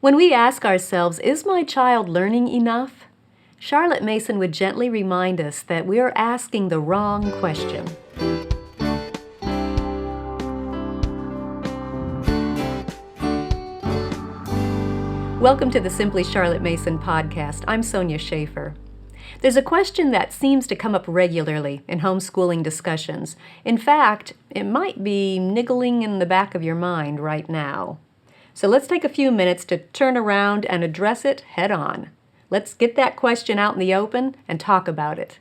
When we ask ourselves, is my child learning enough? Charlotte Mason would gently remind us that we are asking the wrong question. Welcome to the Simply Charlotte Mason podcast. I'm Sonia Schaefer. There's a question that seems to come up regularly in homeschooling discussions. In fact, it might be niggling in the back of your mind right now. So let's take a few minutes to turn around and address it head on. Let's get that question out in the open and talk about it.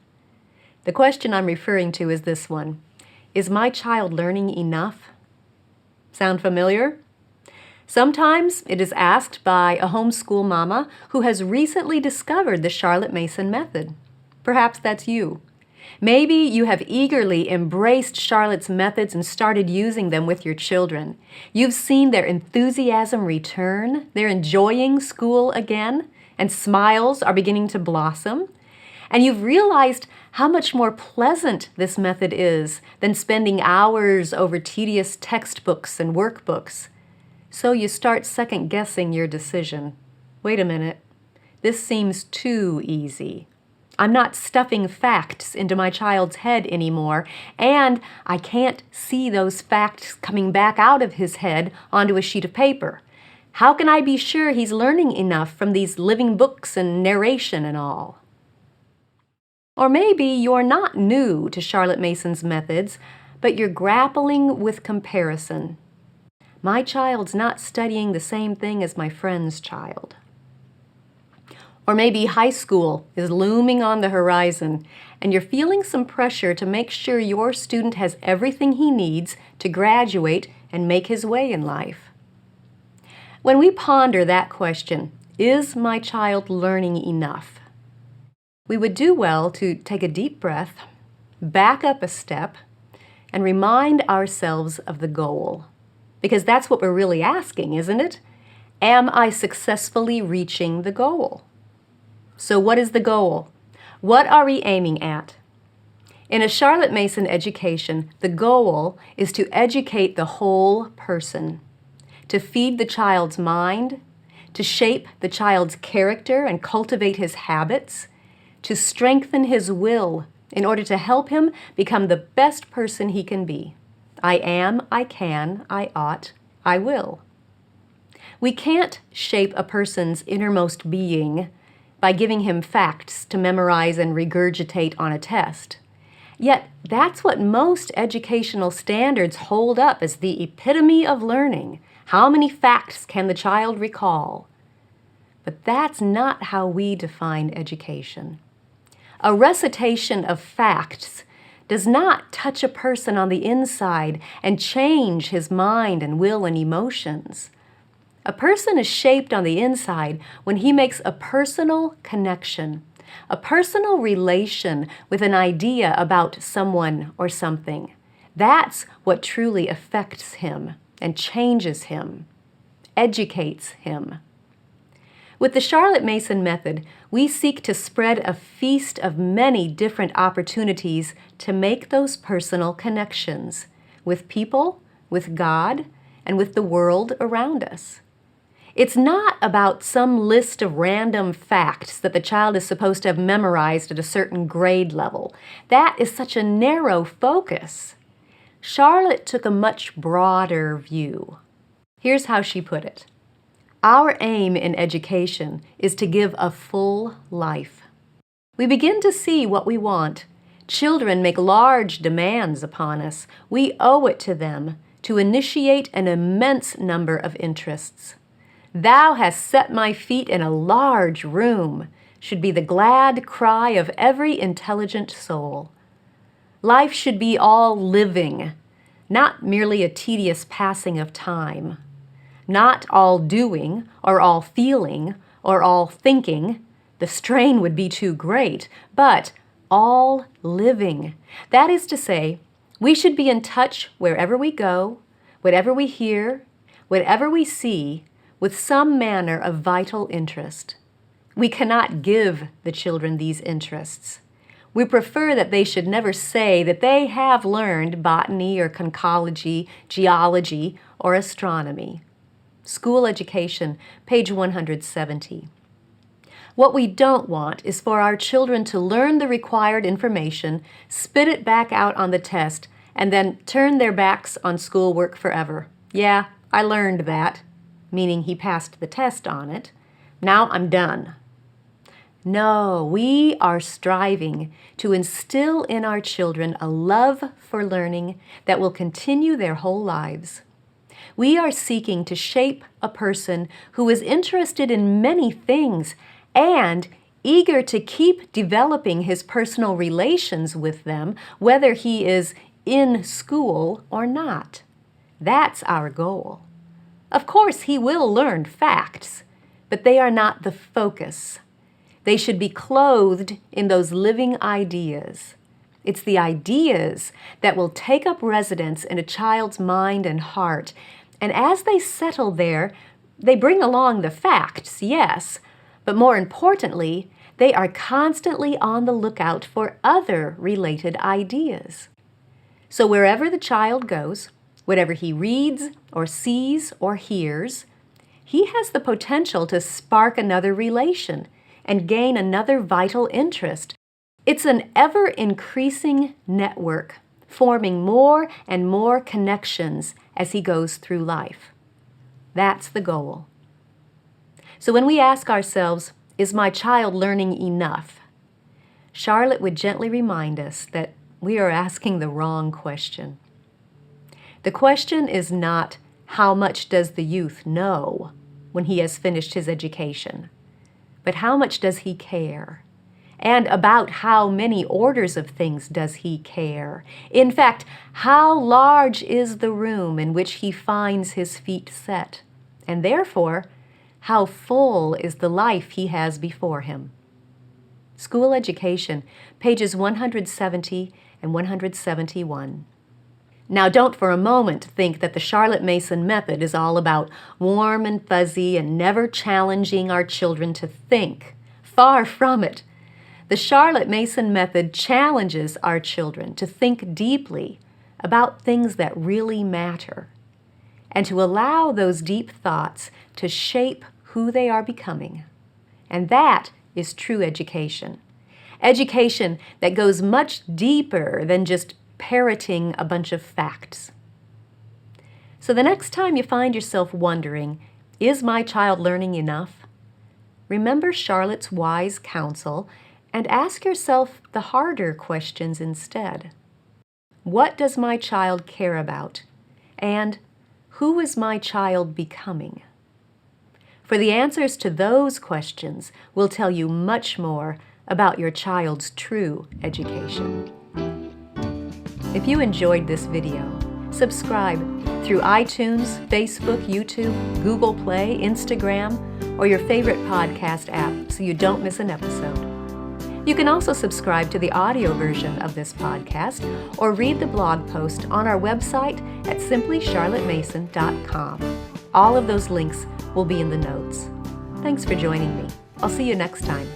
The question I'm referring to is this one. Is my child learning enough? Sound familiar? Sometimes it is asked by a homeschool mama who has recently discovered the Charlotte Mason method. Perhaps that's you. Maybe you have eagerly embraced Charlotte's methods and started using them with your children. You've seen their enthusiasm return, they're enjoying school again, and smiles are beginning to blossom. And you've realized how much more pleasant this method is than spending hours over tedious textbooks and workbooks. So you start second-guessing your decision. Wait a minute, this seems too easy. I'm not stuffing facts into my child's head anymore, and I can't see those facts coming back out of his head onto a sheet of paper. How can I be sure he's learning enough from these living books and narration and all? Or maybe you're not new to Charlotte Mason's methods, but you're grappling with comparison. My child's not studying the same thing as my friend's child. Or maybe high school is looming on the horizon, and you're feeling some pressure to make sure your student has everything he needs to graduate and make his way in life. When we ponder that question, is my child learning enough? We would do well to take a deep breath, back up a step, and remind ourselves of the goal. Because that's what we're really asking, isn't it? Am I successfully reaching the goal? So what is the goal? What are we aiming at? In a Charlotte Mason education, the goal is to educate the whole person, to feed the child's mind, to shape the child's character and cultivate his habits, to strengthen his will in order to help him become the best person he can be. I am, I can, I ought, I will. We can't shape a person's innermost being by giving him facts to memorize and regurgitate on a test. Yet that's what most educational standards hold up as the epitome of learning. How many facts can the child recall? But that's not how we define education. A recitation of facts does not touch a person on the inside and change his mind and will and emotions. A person is shaped on the inside when he makes a personal connection, a personal relation with an idea about someone or something. That's what truly affects him and changes him, educates him. With the Charlotte Mason method, we seek to spread a feast of many different opportunities to make those personal connections with people, with God, and with the world around us. It's not about some list of random facts that the child is supposed to have memorized at a certain grade level. That is such a narrow focus. Charlotte took a much broader view. Here's how she put it. Our aim in education is to give a full life. We begin to see what we want. Children make large demands upon us. We owe it to them to initiate an immense number of interests. Thou hast set my feet in a large room, should be the glad cry of every intelligent soul. Life should be all living, not merely a tedious passing of time. Not all doing, or all feeling, or all thinking. The strain would be too great, but all living. That is to say, we should be in touch wherever we go, whatever we hear, whatever we see, with some manner of vital interest. We cannot give the children these interests. We prefer that they should never say that they have learned botany or conchology, geology, or astronomy. School Education, page 170. What we don't want is for our children to learn the required information, spit it back out on the test, and then turn their backs on schoolwork forever. Yeah, I learned that, meaning he passed the test on it. Now I'm done. No, we are striving to instill in our children a love for learning that will continue their whole lives. We are seeking to shape a person who is interested in many things and eager to keep developing his personal relations with them, whether he is in school or not. That's our goal. Of course, he will learn facts, but they are not the focus. They should be clothed in those living ideas. It's the ideas that will take up residence in a child's mind and heart, and as they settle there, they bring along the facts, yes, but more importantly, they are constantly on the lookout for other related ideas. So wherever the child goes, whatever he reads or sees or hears, he has the potential to spark another relation and gain another vital interest. It's an ever-increasing network, forming more and more connections as he goes through life. That's the goal. So when we ask ourselves, is my child learning enough? Charlotte would gently remind us that we are asking the wrong question. The question is not, how much does the youth know when he has finished his education, but how much does he care? And about how many orders of things does he care? In fact, how large is the room in which he finds his feet set? And therefore, how full is the life he has before him? School Education, pages 170 and 171. Now, don't for a moment think that the Charlotte Mason method is all about warm and fuzzy and never challenging our children to think. Far from it. The Charlotte Mason method challenges our children to think deeply about things that really matter and to allow those deep thoughts to shape who they are becoming. And that is true education. Education that goes much deeper than just parroting a bunch of facts. So the next time you find yourself wondering, is my child learning enough? Remember Charlotte's wise counsel and ask yourself the harder questions instead. What does my child care about? And who is my child becoming? For the answers to those questions will tell you much more about your child's true education. If you enjoyed this video, subscribe through iTunes, Facebook, YouTube, Google Play, Instagram, or your favorite podcast app so you don't miss an episode. You can also subscribe to the audio version of this podcast or read the blog post on our website at simplycharlottemason.com. All of those links will be in the notes. Thanks for joining me. I'll see you next time.